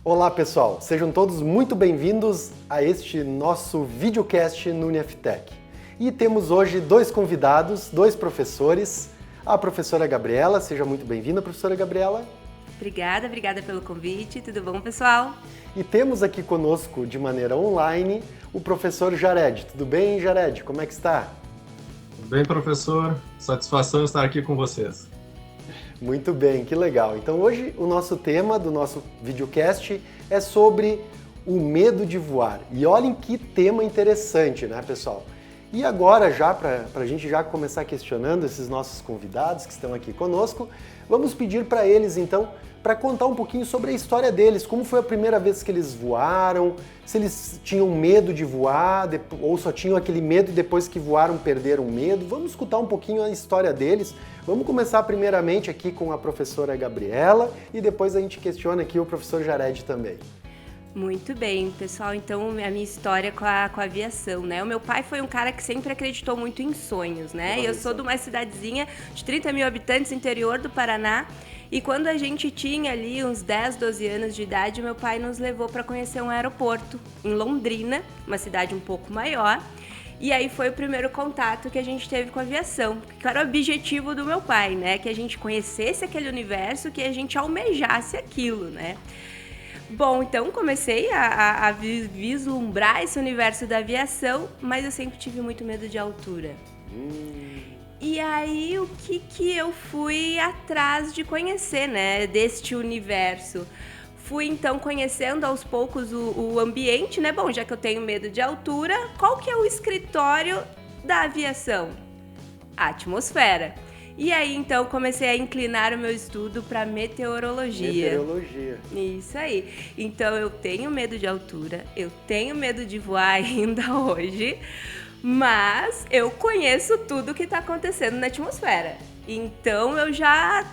Olá pessoal, sejam todos muito bem-vindos a este nosso videocast no Uniftec. E temos hoje dois convidados, dois professores, a professora Gabriela, seja muito bem-vinda, professora Gabriela. Obrigada pelo convite, tudo bom pessoal? E temos aqui conosco de maneira online o professor Jared. Tudo bem, Jared? Como é que está? Tudo bem, professor? Satisfação estar aqui com vocês. Muito bem, que legal. Então hoje o nosso tema do nosso videocast é sobre o medo de voar. E olhem que tema interessante, né, pessoal? E agora, já para a gente já começar questionando esses nossos convidados que estão aqui conosco, vamos pedir para eles, então, para contar um pouquinho sobre a história deles, como foi a primeira vez que eles voaram, se eles tinham medo de voar, ou só tinham aquele medo e depois que voaram perderam o medo. Vamos escutar um pouquinho a história deles. Vamos começar primeiramente aqui com a professora Gabriela e depois a gente questiona aqui o professor Jared também. Muito bem, pessoal, então a minha história com a aviação, né? O meu pai foi um cara que sempre acreditou muito em sonhos, né? Eu sou de uma cidadezinha de 30 mil habitantes, interior do Paraná, e quando a gente tinha ali uns 10, 12 anos de idade, meu pai nos levou para conhecer um aeroporto em Londrina, uma cidade um pouco maior. E aí foi o primeiro contato que a gente teve com a aviação, que era o objetivo do meu pai, né? Que a gente conhecesse aquele universo, que a gente almejasse aquilo, né? Bom, então comecei a vislumbrar esse universo da aviação, mas eu sempre tive muito medo de altura. E aí, o que eu fui atrás de conhecer, né, deste universo? Fui, então, conhecendo aos poucos o ambiente, né? Bom, já que eu tenho medo de altura, qual que é o escritório da aviação? A atmosfera. E aí, então, comecei a inclinar o meu estudo para meteorologia. Meteorologia. Isso aí. Então, eu tenho medo de altura, eu tenho medo de voar ainda hoje, mas eu conheço tudo que está acontecendo na atmosfera. Então, eu já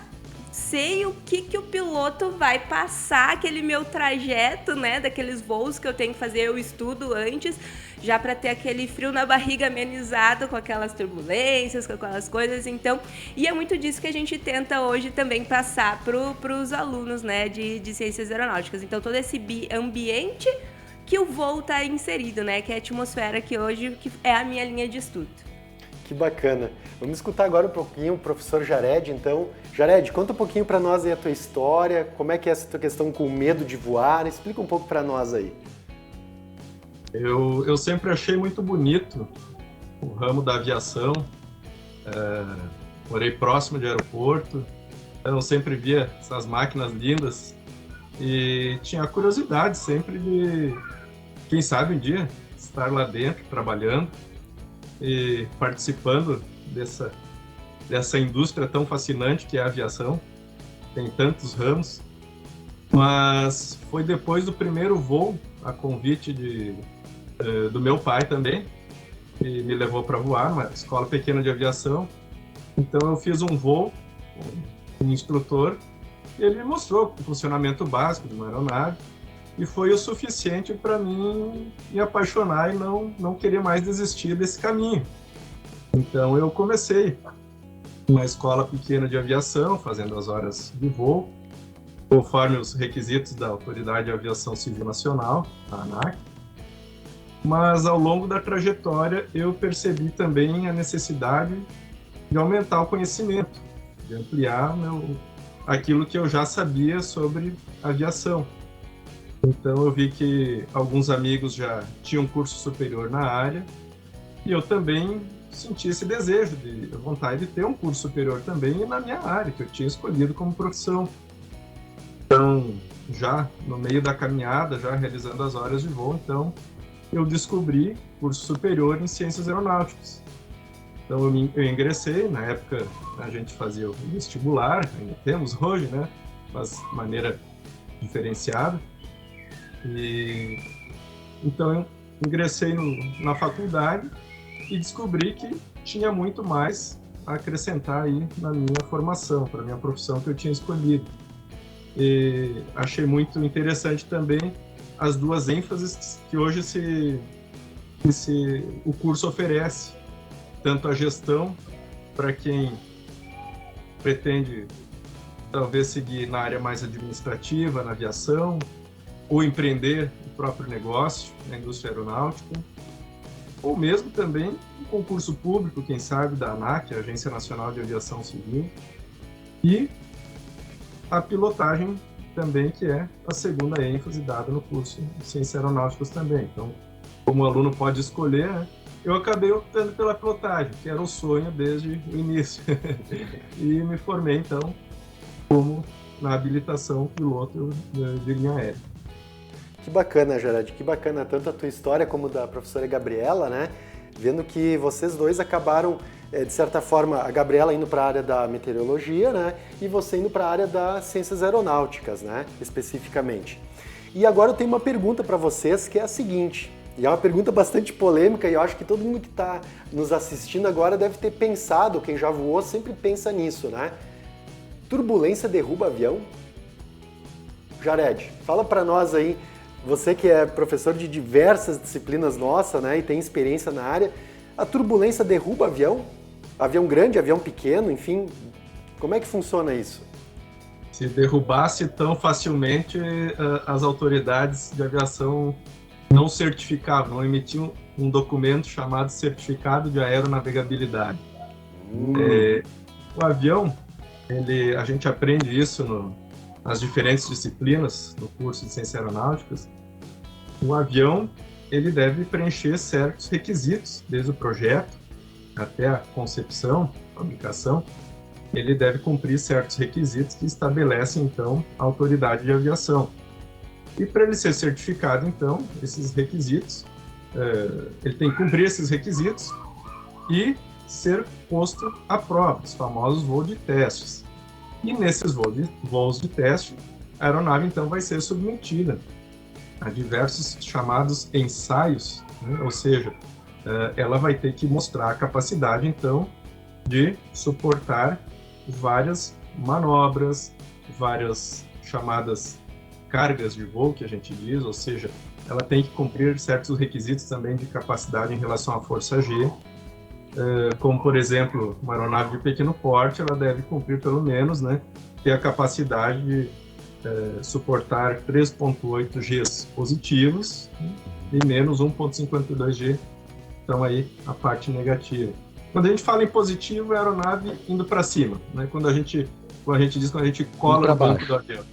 sei o que o piloto vai passar, aquele meu trajeto, né, daqueles voos que eu tenho que fazer, eu estudo antes, já para ter aquele frio na barriga amenizado com aquelas turbulências, com aquelas coisas, então, e é muito disso que a gente tenta hoje também passar para os alunos, né, de ciências aeronáuticas. Então, todo esse ambiente que o voo está inserido, né, que é a atmosfera que hoje que é a minha linha de estudo. Que bacana. Vamos escutar agora um pouquinho o professor Jared, então. Jared, conta um pouquinho para nós aí a tua história, como é que é essa tua questão com o medo de voar, explica um pouco para nós aí. Eu sempre achei muito bonito o ramo da aviação, morei próximo de aeroporto, então eu sempre via essas máquinas lindas e tinha a curiosidade sempre de, quem sabe um dia, estar lá dentro, trabalhando e participando dessa indústria tão fascinante que é a aviação. Tem tantos ramos, mas foi depois do primeiro voo, a convite do meu pai também, que me levou para voar, uma escola pequena de aviação. Então eu fiz um voo com um instrutor e ele me mostrou o funcionamento básico de uma aeronave e foi o suficiente para mim me apaixonar e não querer mais desistir desse caminho. Então eu comecei uma escola pequena de aviação, fazendo as horas de voo, conforme os requisitos da Autoridade de Aviação Civil Nacional, a ANAC. Mas ao longo da trajetória eu percebi também a necessidade de aumentar o conhecimento, de ampliar aquilo que eu já sabia sobre aviação. Então eu vi que alguns amigos já tinham curso superior na área e eu também senti esse desejo, a vontade de ter um curso superior também na minha área, que eu tinha escolhido como profissão. Então, já no meio da caminhada, já realizando as horas de voo, então eu descobri curso superior em Ciências Aeronáuticas. Então eu ingressei, na época a gente fazia o vestibular, ainda temos hoje, né, mas de maneira diferenciada. E então eu ingressei na faculdade e descobri que tinha muito mais a acrescentar aí na minha formação, para a minha profissão que eu tinha escolhido. E achei muito interessante também as duas ênfases que hoje o curso oferece, tanto a gestão, para quem pretende talvez seguir na área mais administrativa, na aviação, ou empreender o próprio negócio na indústria aeronáutica, ou mesmo também um concurso público, quem sabe, da ANAC, a Agência Nacional de Aviação Civil, e a pilotagem também, que é a segunda ênfase dada no curso de Ciências Aeronáuticas também. Então, como o aluno pode escolher, né, eu acabei optando pela pilotagem, que era o sonho desde o início. E me formei, então, como na habilitação piloto de linha aérea. Que bacana, Jared, que bacana tanto a tua história como da professora Gabriela, né? Vendo que vocês dois acabaram, de certa forma, a Gabriela indo para a área da meteorologia, né? E você indo para a área das ciências aeronáuticas, né? Especificamente. E agora eu tenho uma pergunta para vocês, que é a seguinte, e é uma pergunta bastante polêmica, e eu acho que todo mundo que está nos assistindo agora deve ter pensado, quem já voou sempre pensa nisso, né? Turbulência derruba avião? Jared, fala para nós aí, você que é professor de diversas disciplinas nossas, né, e tem experiência na área, a turbulência derruba avião? Avião grande, avião pequeno, enfim, como é que funciona isso? Se derrubasse tão facilmente, as autoridades de aviação não certificavam, não emitiam um documento chamado Certificado de Aeronavegabilidade. O avião, a gente aprende isso nas diferentes disciplinas no curso de Ciências Aeronáuticas. O avião, ele deve preencher certos requisitos, desde o projeto até a concepção, fabricação. Ele deve cumprir certos requisitos que estabelecem, então, a autoridade de aviação. E para ele ser certificado, então, esses requisitos, ele tem que cumprir esses requisitos e ser posto à prova, os famosos voos de testes. E nesses voos de teste, a aeronave, então, vai ser submetida a diversos chamados ensaios, né? Ou seja, ela vai ter que mostrar a capacidade, então, de suportar várias manobras, várias chamadas cargas de voo, que a gente diz, ou seja, ela tem que cumprir certos requisitos também de capacidade em relação à força G, como, por exemplo, uma aeronave de pequeno porte, ela deve cumprir pelo menos, né, ter a capacidade de suportar 3,8 Gs positivos e menos 1,52 G, então aí a parte negativa. Quando a gente fala em positivo, é a aeronave indo para cima, né? Quando a gente cola no banco do avião.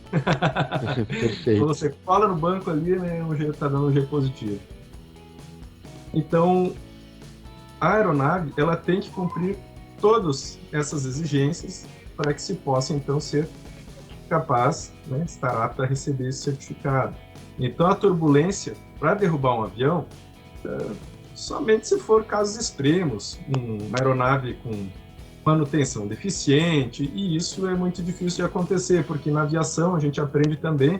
Perfeito. Quando você cola no banco ali, né, está dando um G positivo. Então, a aeronave, ela tem que cumprir todas essas exigências para que se possa, então, ser capaz, né, estar apta a receber esse certificado. Então, a turbulência, para derrubar um avião, somente se for casos extremos, uma aeronave com manutenção deficiente, e isso é muito difícil de acontecer, porque na aviação a gente aprende também,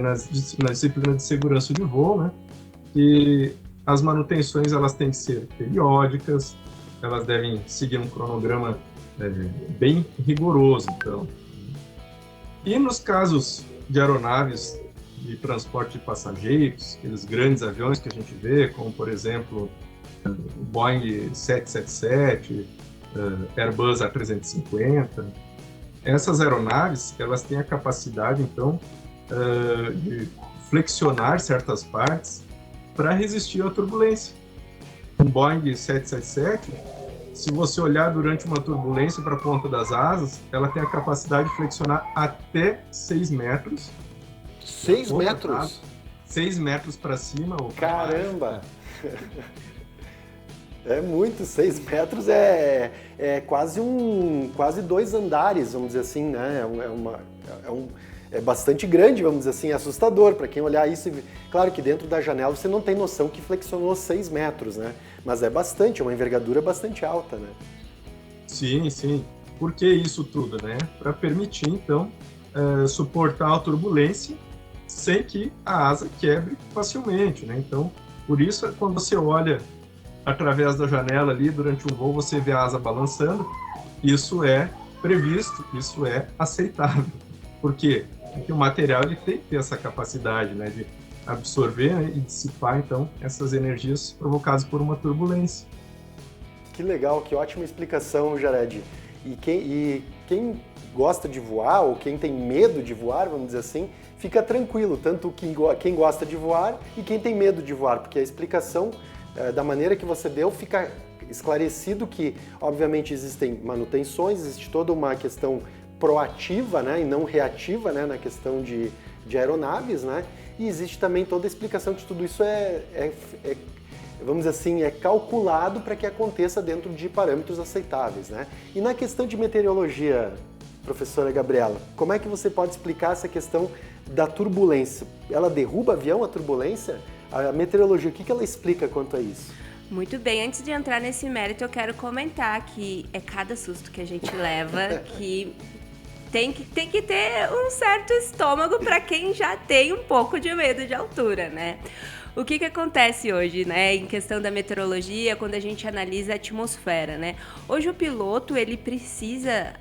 na disciplina de segurança de voo, né, que as manutenções elas têm que ser periódicas, elas devem seguir um cronograma bem rigoroso. Então. E nos casos de aeronaves de transporte de passageiros, aqueles grandes aviões que a gente vê, como, por exemplo, o Boeing 777, Airbus A350, essas aeronaves, elas têm a capacidade, então, de flexionar certas partes para resistir à turbulência. Um Boeing 777, se você olhar durante uma turbulência para a ponta das asas, ela tem a capacidade de flexionar até 6 metros. 6 metros? 6 metros para cima ou para baixo. Caramba! É muito, 6 metros é quase 2 andares, vamos dizer assim, né? É bastante grande, vamos dizer assim, é assustador para quem olhar isso. Claro que dentro da janela você não tem noção que flexionou 6 metros, né? Mas é bastante, é uma envergadura bastante alta, né? Sim, sim. Por que isso tudo, né? Para permitir, então, suportar a turbulência sem que a asa quebre facilmente, né? Então, por isso, quando você olha através da janela ali, durante um voo, você vê a asa balançando, isso é previsto, isso é aceitável. Por quê? Porque o material ele tem que ter essa capacidade, né, de absorver, né, e dissipar, então, essas energias provocadas por uma turbulência. Que legal, que ótima explicação, Jared. E quem gosta de voar, ou quem tem medo de voar, vamos dizer assim, fica tranquilo, tanto quem gosta de voar e quem tem medo de voar, porque a explicação da maneira que você deu fica esclarecido que, obviamente, existem manutenções, existe toda uma questão proativa, né, e não reativa, né, na questão de aeronaves, né, e existe também toda a explicação que tudo isso vamos dizer assim, é calculado para que aconteça dentro de parâmetros aceitáveis, né. E na questão de meteorologia, professora Gabriela, como é que você pode explicar essa questão da turbulência? Ela derruba avião, a turbulência? A meteorologia, o que ela explica quanto a isso? Muito bem, antes de entrar nesse mérito, eu quero comentar que é cada susto que a gente leva que tem que ter um certo estômago para quem já tem um pouco de medo de altura, né? O que acontece hoje, né, em questão da meteorologia, quando a gente analisa a atmosfera, né? Hoje o piloto, ele precisa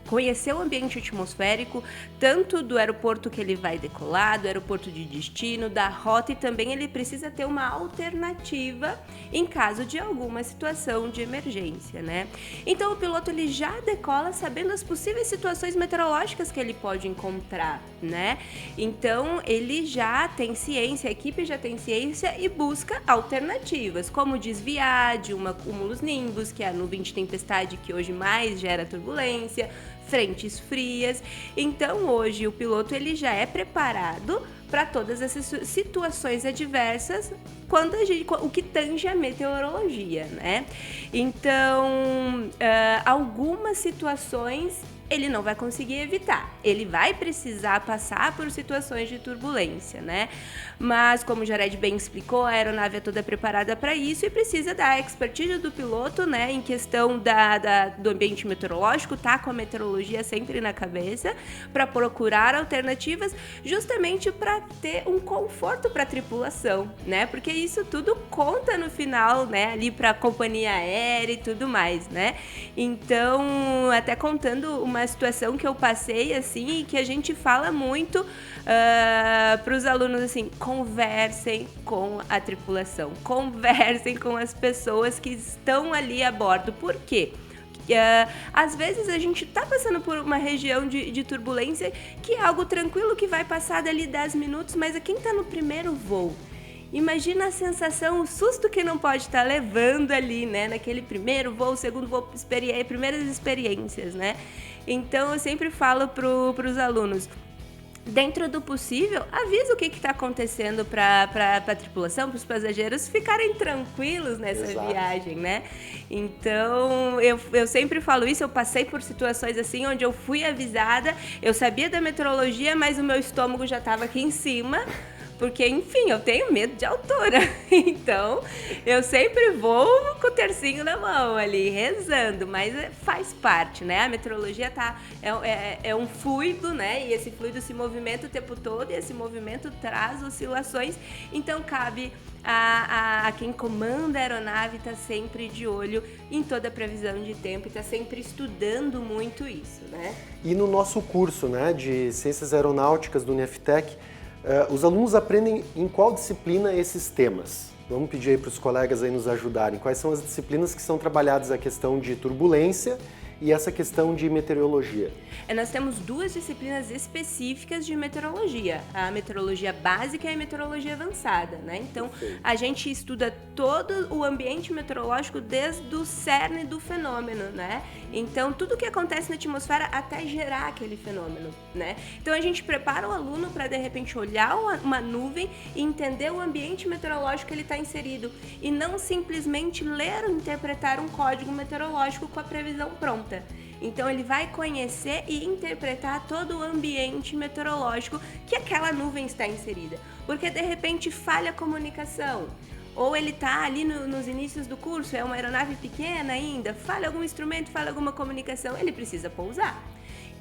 conhecer o ambiente atmosférico, tanto do aeroporto que ele vai decolar, do aeroporto de destino, da rota, e também ele precisa ter uma alternativa em caso de alguma situação de emergência, né? Então o piloto, ele já decola sabendo as possíveis situações meteorológicas que ele pode encontrar, né? Então ele já tem ciência, a equipe já tem ciência e busca alternativas, como desviar de uma cumulus nimbus, que é a nuvem de tempestade que hoje mais gera turbulência, frentes frias. Então hoje o piloto, ele já é preparado para todas essas situações adversas o que tange a meteorologia, né? Então algumas situações ele não vai conseguir evitar, ele vai precisar passar por situações de turbulência, né? Mas, como o Jared bem explicou, a aeronave é toda preparada para isso e precisa da expertise do piloto, né, em questão do ambiente meteorológico, tá com a meteorologia sempre na cabeça, para procurar alternativas, justamente para ter um conforto para a tripulação, né? Porque isso tudo conta no final, né, ali para a companhia aérea e tudo mais, né? Então, até contando uma situação que eu passei, assim, e que a gente fala muito para os alunos, assim, conversem com a tripulação, conversem com as pessoas que estão ali a bordo. Por quê? Às vezes a gente tá passando por uma região de turbulência que é algo tranquilo, que vai passar dali 10 minutos, mas quem tá no primeiro voo, imagina a sensação, o susto que não pode estar levando ali, né? Naquele primeiro voo, segundo voo, primeiras experiências, né? Então eu sempre falo pros alunos, dentro do possível, avisa o que está acontecendo para a tripulação, para os passageiros ficarem tranquilos nessa viagem, né? Então, eu sempre falo isso, eu passei por situações assim, onde eu fui avisada, eu sabia da meteorologia, mas o meu estômago já estava aqui em cima, porque, enfim, eu tenho medo de altura. Então, eu sempre vou com o tercinho na mão ali, rezando, mas faz parte, né? A meteorologia é um fluido, né? E esse fluido se movimenta o tempo todo e esse movimento traz oscilações. Então, cabe a quem comanda a aeronave estar sempre de olho em toda a previsão de tempo e estar sempre estudando muito isso, né? E no nosso curso, né, de Ciências Aeronáuticas do Uniftec, os alunos aprendem em qual disciplina esses temas? Vamos pedir aí para os colegas aí nos ajudarem. Quais são as disciplinas que são trabalhadas a questão de turbulência e essa questão de meteorologia? Nós temos duas disciplinas específicas de meteorologia, a meteorologia básica e a meteorologia avançada, né? Então, a gente estuda todo o ambiente meteorológico desde o cerne do fenômeno, né? Então, tudo que acontece na atmosfera até gerar aquele fenômeno, né? Então, a gente prepara o aluno para, de repente, olhar uma nuvem e entender o ambiente meteorológico que ele está inserido e não simplesmente ler ou interpretar um código meteorológico com a previsão pronta. Então ele vai conhecer e interpretar todo o ambiente meteorológico que aquela nuvem está inserida. Porque de repente falha a comunicação, ou ele está ali nos inícios do curso, é uma aeronave pequena ainda, falha algum instrumento, falha alguma comunicação, ele precisa pousar.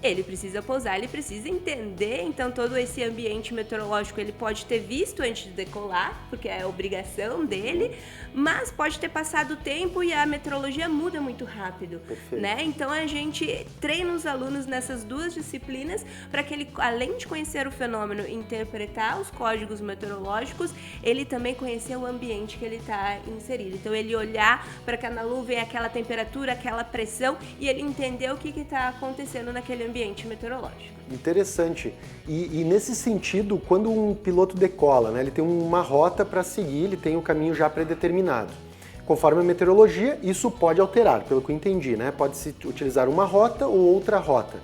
ele precisa pousar, ele precisa entender, então, todo esse ambiente meteorológico ele pode ter visto antes de decolar, porque é a obrigação dele, mas pode ter passado o tempo e a meteorologia muda muito rápido, né? Então, a gente treina os alunos nessas duas disciplinas para que ele, além de conhecer o fenômeno e interpretar os códigos meteorológicos, ele também conhecer o ambiente que ele está inserido. Então, ele olhar para aquela nuvem, aquela temperatura, aquela pressão e ele entender o que está acontecendo naquele ambiente meteorológico. Interessante. E nesse sentido, quando um piloto decola, né, ele tem uma rota para seguir, ele tem um caminho já predeterminado. Conforme a meteorologia, isso pode alterar, pelo que eu entendi, né? Pode-se utilizar uma rota ou outra rota.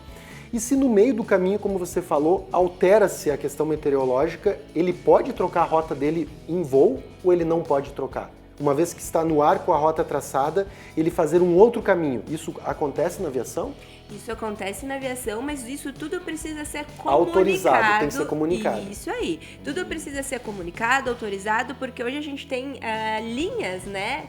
E se no meio do caminho, como você falou, altera-se a questão meteorológica, ele pode trocar a rota dele em voo ou ele não pode trocar? Uma vez que está no ar com a rota traçada, ele fazer um outro caminho. Isso acontece na aviação? Isso acontece na aviação, mas isso tudo precisa ser comunicado. Autorizado, tem que ser comunicado. Isso aí. Tudo precisa ser comunicado, autorizado, porque hoje a gente tem linhas, né?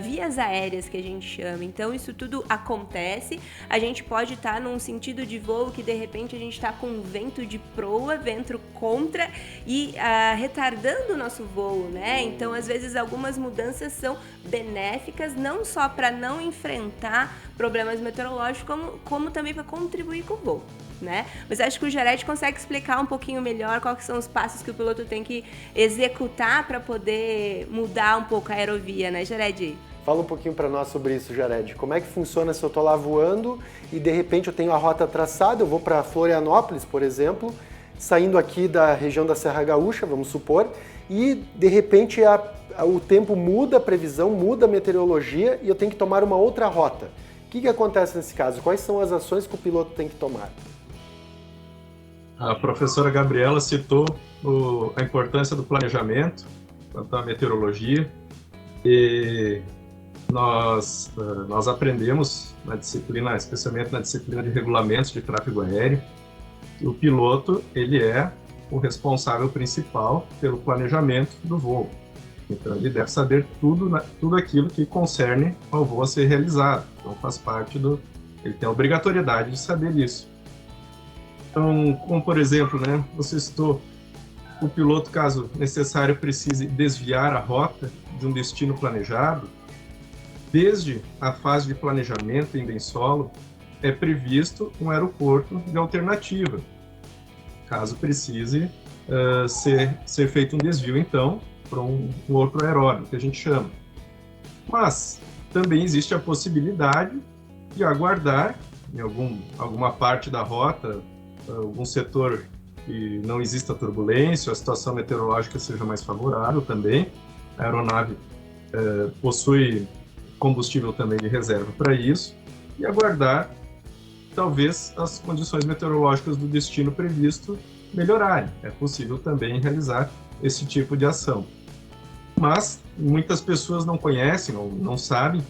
Vias aéreas que a gente chama. Então, isso tudo acontece. A gente pode estar num sentido de voo que, de repente, a gente está com vento de proa, vento contra e retardando o nosso voo, né? Então, às vezes, algumas mudanças são benéficas, não só para não enfrentar problemas meteorológicos, como também para contribuir com o voo, né? Mas acho que o Jared consegue explicar um pouquinho melhor quais são os passos que o piloto tem que executar para poder mudar um pouco a aerovia, né, Jared? Fala um pouquinho para nós sobre isso, Jared. Como é que funciona se eu estou lá voando e de repente eu tenho a rota traçada, eu vou para Florianópolis, por exemplo, saindo aqui da região da Serra Gaúcha, vamos supor, e de repente o tempo muda, a previsão muda, a meteorologia e eu tenho que tomar uma outra rota. O que acontece nesse caso? Quais são as ações que o piloto tem que tomar? A professora Gabriela citou a importância do planejamento quanto à meteorologia e nós aprendemos na disciplina, especialmente na disciplina de regulamentos de tráfego aéreo, que o piloto ele é o responsável principal pelo planejamento do voo. Então, ele deve saber tudo aquilo que concerne ao voo a ser realizado. Então, faz parte ele tem a obrigatoriedade de saber isso. Então, como por exemplo, né, você citou, o piloto, caso necessário, precise desviar a rota de um destino planejado, desde a fase de planejamento ainda em solo, é previsto um aeroporto de alternativa. Caso precise ser feito um desvio, então, para um outro aeródromo, que a gente chama. Mas também existe a possibilidade de aguardar em alguma parte da rota, algum setor que não exista turbulência, a situação meteorológica seja mais favorável também. A aeronave possui combustível também de reserva para isso, e aguardar talvez as condições meteorológicas do destino previsto melhorarem. É possível também realizar esse tipo de ação. Mas muitas pessoas não conhecem ou não sabem,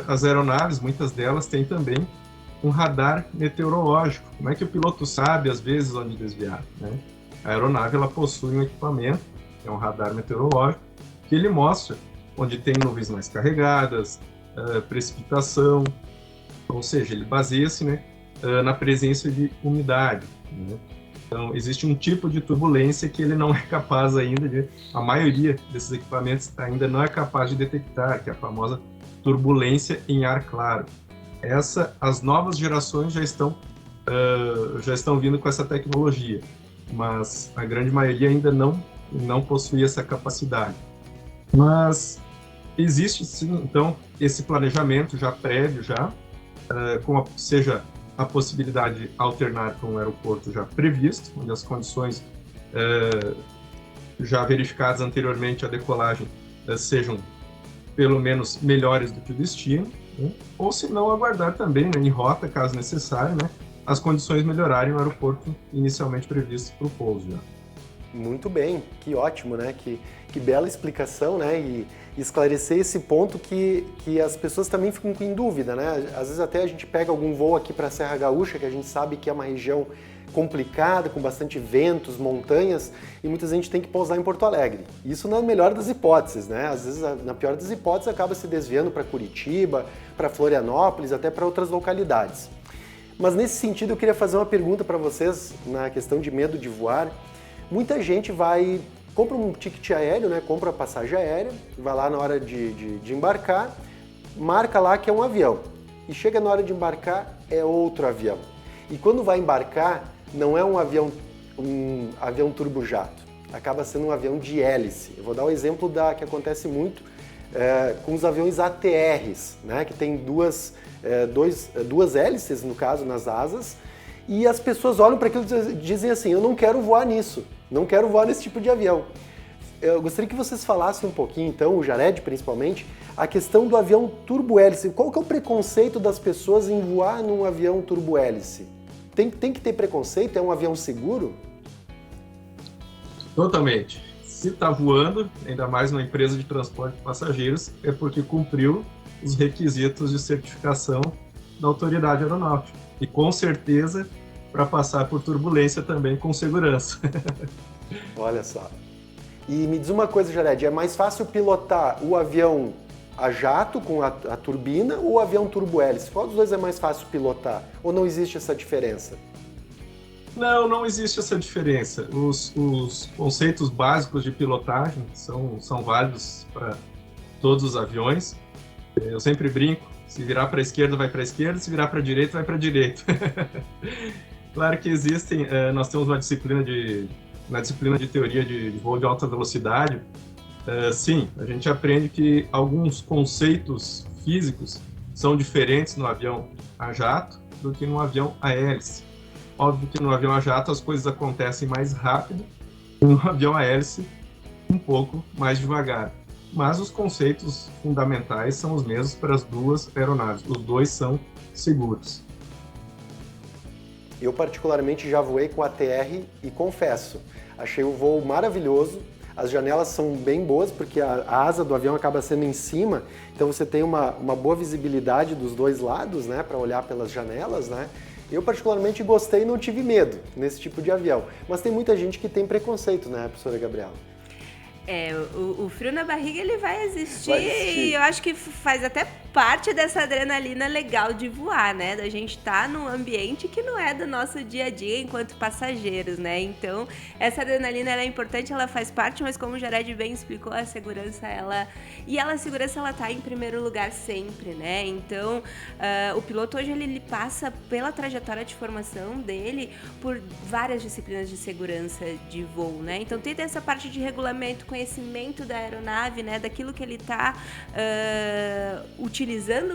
as aeronaves, muitas delas têm também um radar meteorológico. Como é que o piloto sabe, às vezes, onde desviar, né? A aeronave ela possui um equipamento, que é um radar meteorológico, que ele mostra onde tem nuvens mais carregadas, precipitação, ou seja, ele baseia-se, né, na presença de umidade, né? Então, existe um tipo de turbulência que ele não é capaz ainda a maioria desses equipamentos ainda não é capaz de detectar, que é a famosa turbulência em ar claro. As novas gerações já estão vindo com essa tecnologia, mas a grande maioria ainda não possui essa capacidade. Mas existe sim, então, esse planejamento já prévio, seja a possibilidade de alternar para um aeroporto já previsto, onde as condições já verificadas anteriormente à decolagem sejam pelo menos melhores do que o destino, né? Ou se não, aguardar também, né, em rota, caso necessário, né, as condições melhorarem no aeroporto inicialmente previsto para o pouso. Já. Muito bem, que ótimo, né? Que bela explicação, né? E esclarecer esse ponto que as pessoas também ficam em dúvida, né? Às vezes até a gente pega algum voo aqui para a Serra Gaúcha, que a gente sabe que é uma região complicada, com bastante ventos, montanhas, e muita gente tem que pousar em Porto Alegre. Isso na melhor das hipóteses, né? Às vezes, na pior das hipóteses, acaba se desviando para Curitiba, para Florianópolis, até para outras localidades. Mas nesse sentido eu queria fazer uma pergunta para vocês na questão de medo de voar. Muita gente compra um ticket aéreo, né? Compra a passagem aérea, vai lá na hora de embarcar, marca lá que é um avião. E chega na hora de embarcar, é outro avião. E quando vai embarcar, não é um avião turbojato, acaba sendo um avião de hélice. Eu vou dar um exemplo que acontece muito com os aviões ATRs, né? Que tem duas hélices, no caso, nas asas, e as pessoas olham para aquilo e dizem assim, eu não quero voar nisso, não quero voar nesse tipo de avião. Eu gostaria que vocês falassem um pouquinho, então, o Jared principalmente, a questão do avião turbo-hélice. Qual que é o preconceito das pessoas em voar num avião turbo-hélice? Tem que ter preconceito? É um avião seguro? Totalmente. Se está voando, ainda mais numa empresa de transporte de passageiros, é porque cumpriu os requisitos de certificação da autoridade aeronáutica. E com certeza para passar por turbulência também com segurança. Olha só. E me diz uma coisa, Jared, é mais fácil pilotar o avião a jato com a turbina ou o avião turbo-hélice? Qual dos dois é mais fácil pilotar? Ou não existe essa diferença? Não existe essa diferença. Os conceitos básicos de pilotagem são válidos para todos os aviões. Eu sempre brinco, se virar para a esquerda, vai para a esquerda, se virar para a direita, vai para a direita. Claro que existem, nós temos uma disciplina de teoria de voo de alta velocidade. Sim, a gente aprende que alguns conceitos físicos são diferentes no avião a jato do que no avião a hélice. Óbvio que no avião a jato as coisas acontecem mais rápido, e no avião a hélice um pouco mais devagar. Mas os conceitos fundamentais são os mesmos para as duas aeronaves. Os dois são seguros. Eu particularmente já voei com a ATR e confesso, achei o voo maravilhoso. As janelas são bem boas porque a asa do avião acaba sendo em cima, então você tem uma boa visibilidade dos dois lados, né, para olhar pelas janelas, né? Eu particularmente gostei e não tive medo nesse tipo de avião, mas tem muita gente que tem preconceito, né, professora Gabriela? O frio na barriga ele vai existir e eu acho que faz até parte dessa adrenalina legal de voar, né? Da gente estar num ambiente que não é do nosso dia a dia enquanto passageiros, né? Então, essa adrenalina ela é importante, ela faz parte, mas como o Jared bem explicou, a segurança, a segurança ela tá em primeiro lugar sempre, né? Então, o piloto hoje ele passa pela trajetória de formação dele por várias disciplinas de segurança de voo, né? Então, tem essa parte de regulamento, conhecimento da aeronave, né? Daquilo que ele está utilizando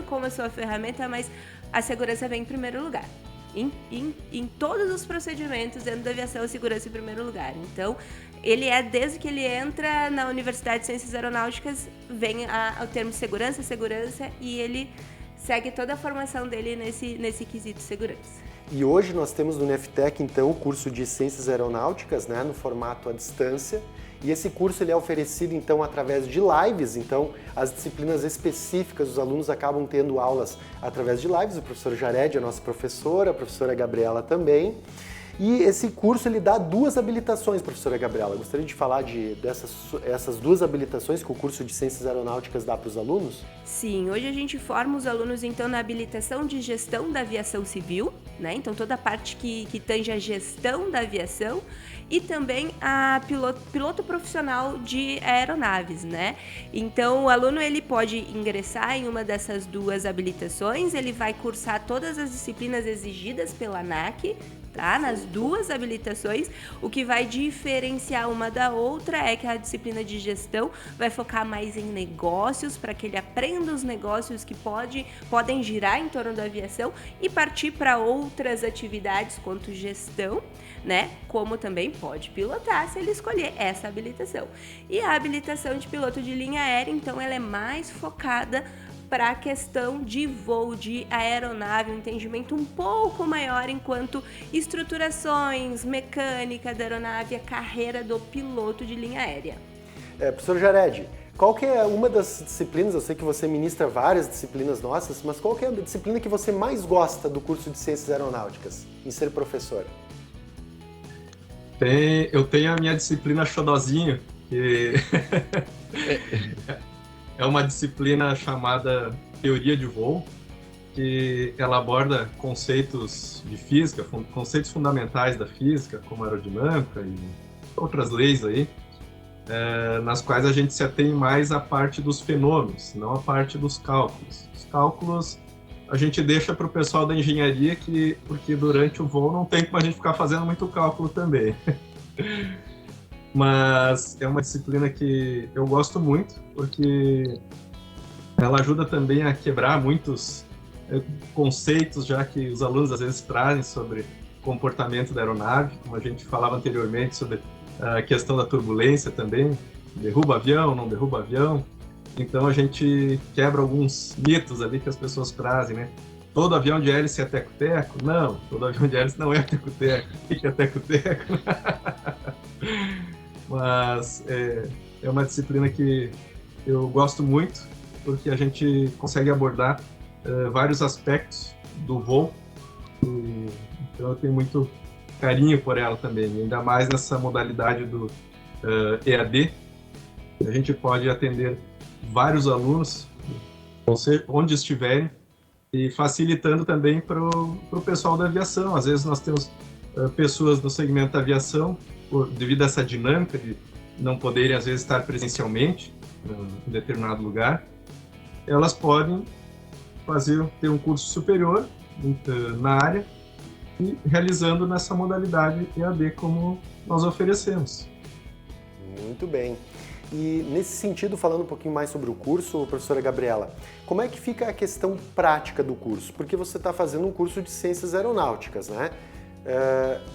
como a sua ferramenta, mas a segurança vem em primeiro lugar. Em todos os procedimentos dentro da aviação, a segurança em primeiro lugar. Então, desde que ele entra na Universidade de Ciências Aeronáuticas, vem o termo segurança, e ele segue toda a formação dele nesse quesito segurança. E hoje nós temos no Neftec, então, o curso de Ciências Aeronáuticas, né, no formato à distância. E esse curso ele é oferecido, então, através de lives. Então, as disciplinas específicas, os alunos acabam tendo aulas através de lives. O professor Jared é a nossa professora, a professora Gabriela também. E esse curso ele dá 2 habilitações, professora Gabriela. Gostaria de falar dessas 2 habilitações que o curso de Ciências Aeronáuticas dá para os alunos? Sim, hoje a gente forma os alunos então na habilitação de gestão da aviação civil, né? Então toda a parte que tange a gestão da aviação e também a piloto profissional de aeronaves, né? Então o aluno ele pode ingressar em uma dessas 2 habilitações, ele vai cursar todas as disciplinas exigidas pela ANAC, tá? Nas 2 habilitações, o que vai diferenciar uma da outra é que a disciplina de gestão vai focar mais em negócios, para que ele aprenda os negócios que podem girar em torno da aviação e partir para outras atividades quanto gestão, né? Como também pode pilotar se ele escolher essa habilitação. E a habilitação de piloto de linha aérea, então, ela é mais focada para a questão de voo de aeronave, um entendimento um pouco maior enquanto estruturações, mecânica da aeronave, a carreira do piloto de linha aérea. Professor Jared, qual que é uma das disciplinas, eu sei que você ministra várias disciplinas nossas, mas qual que é a disciplina que você mais gosta do curso de Ciências Aeronáuticas, em ser professor? Eu tenho a minha disciplina xodozinho, que é uma disciplina chamada Teoria de Voo. que ela aborda conceitos de física, conceitos fundamentais da física, como aerodinâmica e outras leis aí, nas quais a gente se atém mais à parte dos fenômenos, não à parte dos cálculos. Os cálculos a gente deixa para o pessoal da engenharia, porque durante o voo não tem como a gente ficar fazendo muito cálculo também. Mas é uma disciplina que eu gosto muito, porque ela ajuda também a quebrar muitos conceitos já que os alunos às vezes trazem sobre comportamento da aeronave, como a gente falava anteriormente sobre a questão da turbulência também, derruba avião, não derruba avião. Então a gente quebra alguns mitos ali que as pessoas trazem, né? Todo avião de hélice é teco-teco? Não, todo avião de hélice não é teco-teco. O que é teco-teco? Mas é uma disciplina que eu gosto muito, porque a gente consegue abordar vários aspectos do voo. Então eu tenho muito carinho por ela também, ainda mais nessa modalidade do EAD. A gente pode atender vários alunos, onde estiverem, e facilitando também para o pessoal da aviação. Às vezes nós temos pessoas no segmento da aviação, devido a essa dinâmica de não poderem, às vezes, estar presencialmente em determinado lugar, elas podem ter um curso superior na área e realizando nessa modalidade EAD como nós oferecemos. Muito bem. E nesse sentido, falando um pouquinho mais sobre o curso, professora Gabriela, como é que fica a questão prática do curso? Porque você está fazendo um curso de ciências aeronáuticas, né?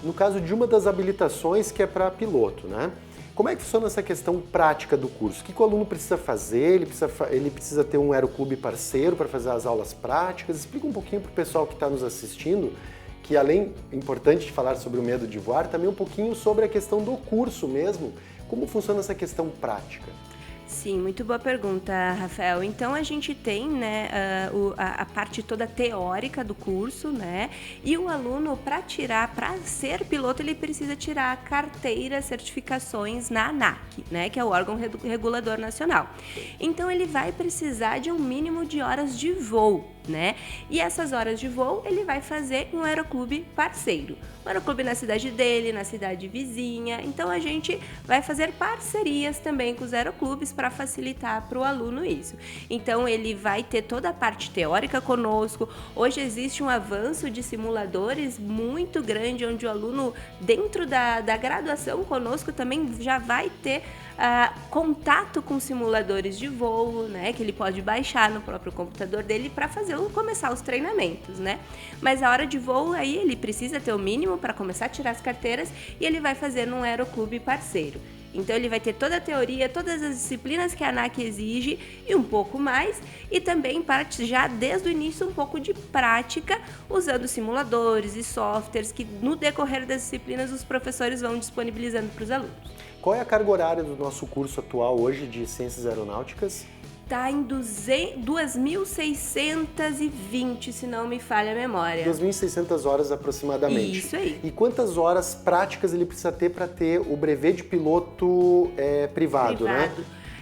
No caso de uma das habilitações que é para piloto, né? Como é que funciona essa questão prática do curso? O que o aluno precisa fazer? Ele precisa ter um aeroclube parceiro para fazer as aulas práticas? Explica um pouquinho para o pessoal que está nos assistindo, que além, importante de falar sobre o medo de voar, também um pouquinho sobre a questão do curso mesmo. Como funciona essa questão prática? Sim, muito boa pergunta, Rafael. Então a gente tem, né, a parte toda teórica do curso, né? E o aluno, para ser piloto, ele precisa tirar carteira, certificações na ANAC, né? Que é o órgão regulador nacional. Então ele vai precisar de um mínimo de horas de voo, né? E essas horas de voo ele vai fazer em um aeroclube parceiro. Um aeroclube na cidade dele, na cidade vizinha. Então a gente vai fazer parcerias também com os aeroclubes para facilitar para o aluno isso. Então ele vai ter toda a parte teórica conosco. Hoje existe um avanço de simuladores muito grande, onde o aluno, dentro da graduação conosco, também já vai ter contato com simuladores de voo, né, que ele pode baixar no próprio computador dele para começar os treinamentos, né? Mas a hora de voo aí ele precisa ter o mínimo para começar a tirar as carteiras e ele vai fazer num aeroclube parceiro. Então ele vai ter toda a teoria, todas as disciplinas que a ANAC exige e um pouco mais, e também parte já desde o início um pouco de prática, usando simuladores e softwares que no decorrer das disciplinas os professores vão disponibilizando para os alunos. Qual é a carga horária do nosso curso atual hoje de Ciências Aeronáuticas? Está em 2.620, se não me falha a memória. 2.600 horas aproximadamente. Isso aí. E quantas horas práticas ele precisa ter para ter o brevet de piloto privado, né?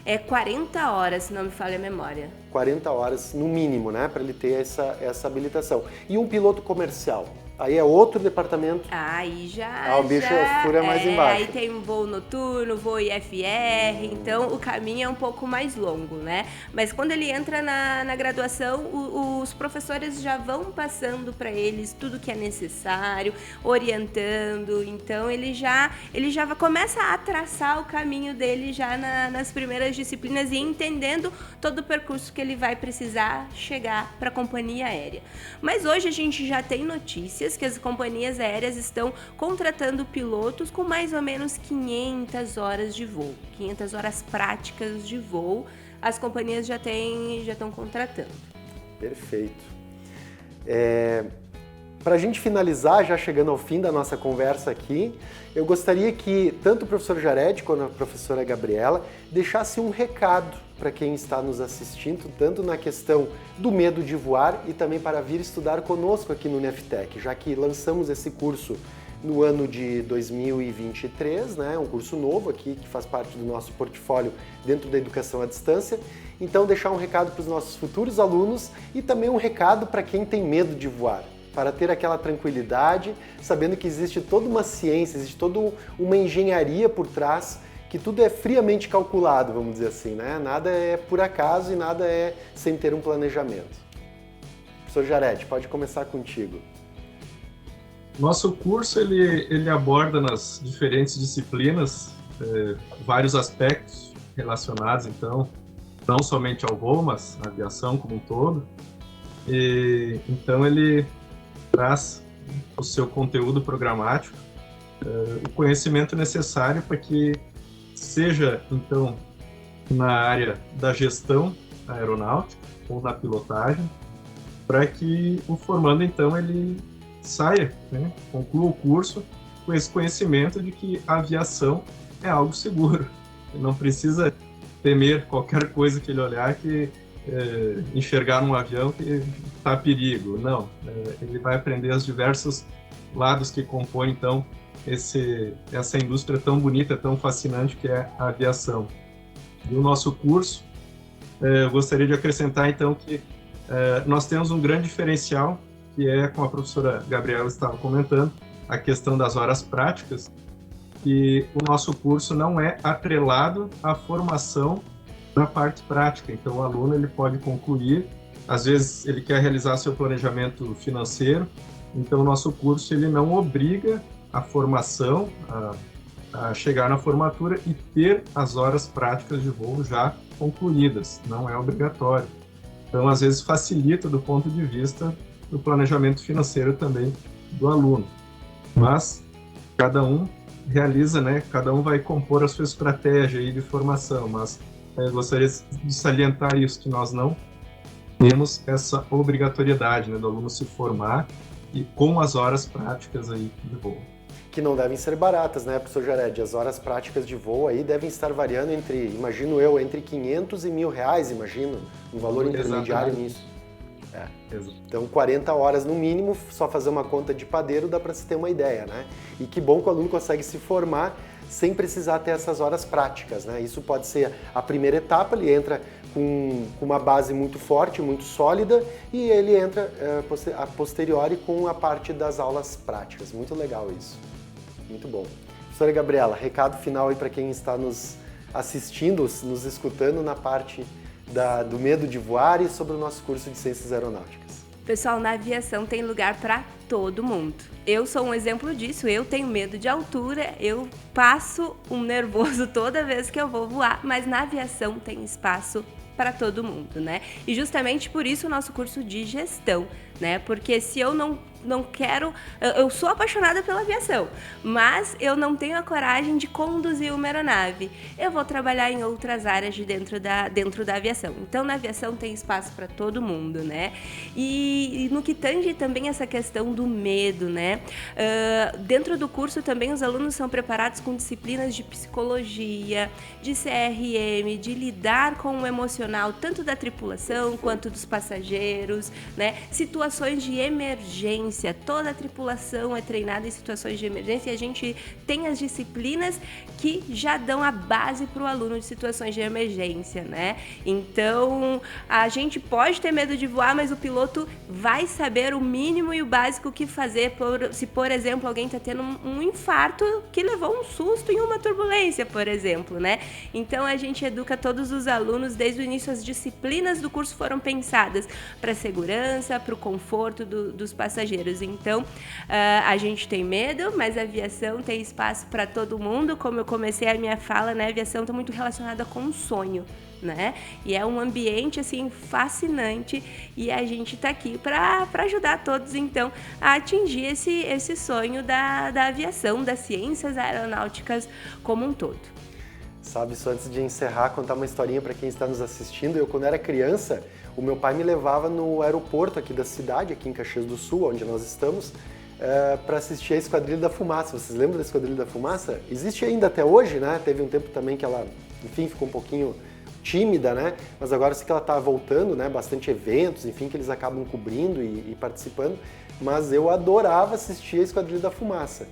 É 40 horas, se não me falha a memória. 40 horas no mínimo, né? Para ele ter essa habilitação. E um piloto comercial? Aí é outro departamento. Aí já... o bicho fura mais embaixo. Aí tem um voo noturno, voo IFR, então o caminho é um pouco mais longo, né? Mas quando ele entra na graduação, os professores já vão passando para eles tudo que é necessário, orientando, então ele já começa a traçar o caminho dele já nas primeiras disciplinas e entendendo todo o percurso que ele vai precisar chegar para a companhia aérea. Mas hoje a gente já tem notícias que as companhias aéreas estão contratando pilotos com mais ou menos 500 horas de voo, 500 horas práticas de voo, as companhias já estão contratando. Perfeito. Para a gente finalizar, já chegando ao fim da nossa conversa aqui, eu gostaria que tanto o professor Jared quanto a professora Gabriela deixassem um recado para quem está nos assistindo, tanto na questão do medo de voar e também para vir estudar conosco aqui no Uneftec, já que lançamos esse curso no ano de 2023, né? Um curso novo aqui que faz parte do nosso portfólio dentro da educação à distância. Então, deixar um recado para os nossos futuros alunos e também um recado para quem tem medo de voar, para ter aquela tranquilidade, sabendo que existe toda uma ciência, existe toda uma engenharia por trás, que tudo é friamente calculado, vamos dizer assim, né? Nada é por acaso e nada é sem ter um planejamento. Professor Jared, pode começar contigo. Nosso curso ele aborda nas diferentes disciplinas vários aspectos relacionados, então, não somente ao voo, mas à aviação como um todo. Então ele traz o seu conteúdo programático, o conhecimento necessário para que seja, então, na área da gestão aeronáutica ou da pilotagem, para que o formando, então, ele saia, né, conclua o curso com esse conhecimento de que a aviação é algo seguro. Ele não precisa temer qualquer coisa que ele olhar, que enxergar num avião que está a perigo. Não, ele vai aprender os diversos lados que compõem, então, essa indústria tão bonita, tão fascinante que é a aviação. E o nosso curso, eu gostaria de acrescentar então que nós temos um grande diferencial, que é, como a professora Gabriela estava comentando, a questão das horas práticas, que o nosso curso não é atrelado à formação na parte prática. Então o aluno ele pode concluir, às vezes ele quer realizar seu planejamento financeiro, então o nosso curso ele não obriga a formação, a chegar na formatura e ter as horas práticas de voo já concluídas, não é obrigatório. Então, às vezes, facilita do ponto de vista do planejamento financeiro também do aluno. Mas cada um realiza, né? Cada um vai compor a sua estratégia aí de formação, mas eu gostaria de salientar isso, que nós não temos essa obrigatoriedade, né, do aluno se formar e com as horas práticas aí de voo. Que não devem ser baratas, né, professor Jared? As horas práticas de voo aí devem estar variando entre, imagino eu, entre 500 e R$1.000, imagino, um valor intermediário nisso. Então, 40 horas no mínimo, só fazer uma conta de padeiro dá para se ter uma ideia, né? E que bom que o aluno consegue se formar sem precisar ter essas horas práticas, né? Isso pode ser a primeira etapa, ele entra com uma base muito forte, muito sólida, e ele entra a posteriori com a parte das aulas práticas. Muito legal isso. Muito bom. Professora Gabriela, recado final aí para quem está nos assistindo, nos escutando na parte do medo de voar e sobre o nosso curso de Ciências Aeronáuticas. Pessoal, na aviação tem lugar para todo mundo. Eu sou um exemplo disso, eu tenho medo de altura, eu passo um nervoso toda vez que eu vou voar, mas na aviação tem espaço para todo mundo, né? E justamente por isso o nosso curso de gestão, né? Porque se eu não quero... Eu sou apaixonada pela aviação, mas eu não tenho a coragem de conduzir uma aeronave. Eu vou trabalhar em outras áreas de dentro da aviação. Então, na aviação tem espaço para todo mundo, né? E no que tange também essa questão do medo, né? Dentro do curso também os alunos são preparados com disciplinas de psicologia, de CRM, de lidar com o emocional, tanto da tripulação quanto dos passageiros, né? Situações de emergência. Toda a tripulação é treinada em situações de emergência e a gente tem as disciplinas que já dão a base para o aluno de situações de emergência, né? Então, a gente pode ter medo de voar, mas o piloto vai saber o mínimo e o básico que fazer se, por exemplo, alguém está tendo um infarto que levou um susto em uma turbulência, por exemplo, né? Então, a gente educa todos os alunos desde o início. As disciplinas do curso foram pensadas para a segurança, para o conforto dos passageiros. Então, a gente tem medo, mas a aviação tem espaço para todo mundo. Como eu comecei a minha fala, né, a aviação está muito relacionada com um sonho, né? E é um ambiente, assim, fascinante e a gente está aqui para ajudar todos, então, a atingir esse sonho da aviação, das ciências aeronáuticas como um todo. Sabe, só antes de encerrar, contar uma historinha para quem está nos assistindo. Eu, quando era criança, o meu pai me levava no aeroporto aqui da cidade, aqui em Caxias do Sul, onde nós estamos, para assistir a Esquadrilha da Fumaça. Vocês lembram da Esquadrilha da Fumaça? Existe ainda até hoje, né? Teve um tempo também que ela, enfim, ficou um pouquinho tímida, né? Mas agora sim que ela está voltando, né? Bastante eventos, enfim, que eles acabam cobrindo e participando. Mas eu adorava assistir a Esquadrilha da Fumaça.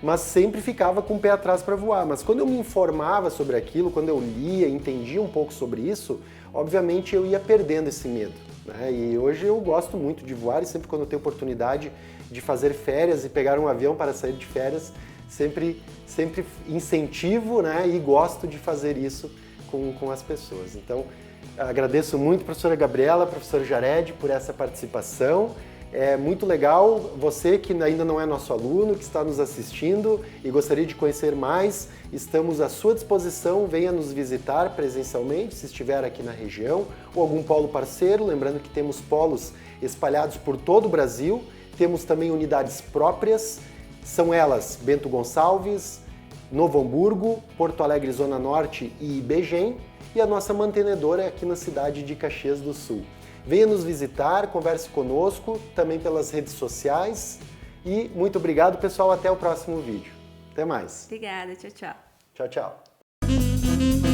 mas sempre ficava com o pé atrás para voar. Mas quando eu me informava sobre aquilo, quando eu lia, entendia um pouco sobre isso, obviamente eu ia perdendo esse medo, né? E hoje eu gosto muito de voar e sempre quando eu tenho oportunidade de fazer férias e pegar um avião para sair de férias, sempre incentivo, né? E gosto de fazer isso com as pessoas. Então, agradeço muito, professora Gabriela, professor Jared, por essa participação. É muito legal, você que ainda não é nosso aluno, que está nos assistindo e gostaria de conhecer mais, estamos à sua disposição, venha nos visitar presencialmente, se estiver aqui na região, ou algum polo parceiro, lembrando que temos polos espalhados por todo o Brasil, temos também unidades próprias, são elas Bento Gonçalves, Novo Hamburgo, Porto Alegre Zona Norte e Ibegem, e a nossa mantenedora é aqui na cidade de Caxias do Sul. Venha nos visitar, converse conosco, também pelas redes sociais. E muito obrigado, pessoal. Até o próximo vídeo. Até mais. Obrigada. Tchau, tchau. Tchau, tchau.